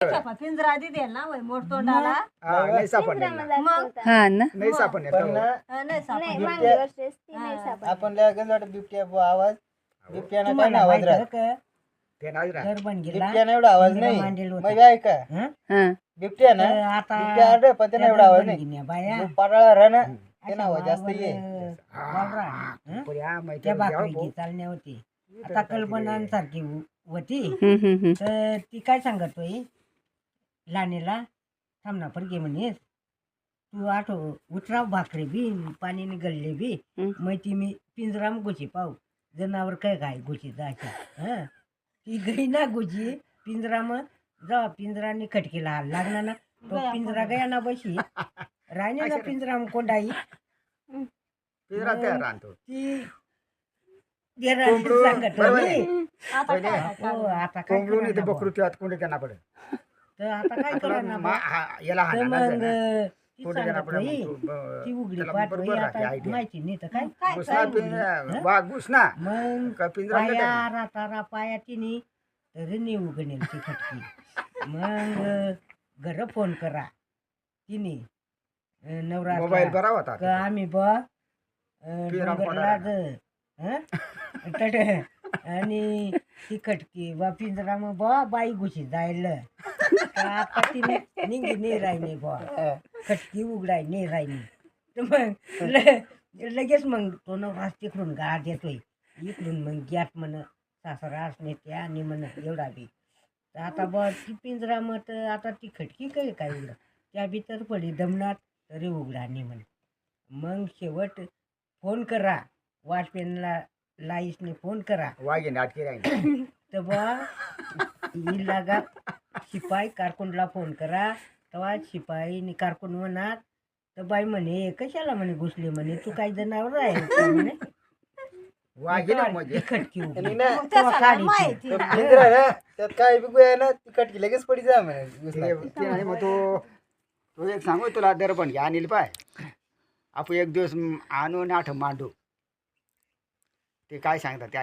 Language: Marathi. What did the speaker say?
पिंजरा दे ना वय मोठ तोंडाला नाही सापडणार मग हा ना नाही सापडणार नाही नाही सापडणार मागल्या वर्षीच ती नाही सापडली. आपण लगेच वाटत बिबट्या आवाज बिबट्यानं काय तुम्हाला आवाज माहिती राहत आहे का ते नाही राहत. घर बन गेला बिबट्यानं एवढा आवाज पिंजरा नाही मांडेल होता. मग ऐका हं? हा बिबट्यानं तर आता बिबट्या आढळ पण त्यानं एवढा आवाज नाही बनगिन्या बाया जो पाडाळा राहणं अशा त्यानं आवाज जास्त वावर, ये वावरा, हं? पण या माहिती त्या आहे, द्यावं भाकरी भाऊ. चालण्या होती आता कल्पनांसारखी होती हम्म. तर ती काय सांगतोय लानेला थांबना पर घे म्हणेस तू आठो उतराव भाकरी बी पाणी गल्ले बी मग ती मी पिंजराम गोची पाहू जनावर काय काय गोची जायच्या हं ती गई ना गोची पिंजराम जा पिंजराने खटकीला हाल लागणार ना तो पिंजरा गया ना बशी राहणे ना पिंजराम कोंडाई पिंजरा त्या राहतो ती देराणी कोंबडू, सांगत बरोबर होती. आहे. आता काय हो आता काय कोंबडून इथे करणार बकरू बुवा? ठेवत कोणी त्यांना पडेल तर आता काय करणार बुवा? याला तर हाणायला मग जाणार. ती कोणी त्यांना सांगत पडेल होई, मग तू, ती उघडी त्याला पाठ बरोबर होई, राहते आता idea. माहिती नाही तर काय घुसना काय उघडी? पिंजरा वाघ घुसना मग का पिंजरा नाही पाया टाकणार. रातारा पाया तिने तरी नाही उघडेल ती खटकी मग घर फोन करा तिने मोबाईल नवरा बरा होता का आम्ही बा पिंजरा डोंगरला पडायला. तट आणि ती खटकी बा पिंजरा मग बा बाई घुशी जायला तर आता तिने निघी नाही राहिली बा खटकी उघडाय नाही राहिली तर मग लगेच मग तो नवरा तिकडून गाळ देतोय इकडून मग गॅट म्हण सासरा असणे त्या आणि म्हण एवढा बी तर आता बा ती पिंजरा मग आता ती खटकी काय उघडा त्या बी तर पडी दमणार तरी उघडा नाही म्हण मग शेवट फोन करा वॉचमॅनला लाईसने फोन करा वाघ नाटकी राहील तर बा ही लागा शिपाई कारकुनला फोन करा तेव्हा शिपाईने कारकून म्हणणार तर बाई म्हणे कशाला म्हणे घुसले म्हणे तू काही जनावर आहे का?" म्हणे वाघ ना म्हणजे खटकी उघडी. आणि ना मग त्याला काढी माहिती तो ना. पिंजरा ना त्यात काय बिगू आहे ना ती कटकी लगेच पडी जा म्हणे घुसला की. ते नाही मग तो एक सांगू तुला दर्पण घ्या अनिल पाय आपण एक दिवस आणून आठ मांडू ते काय सांगतात ते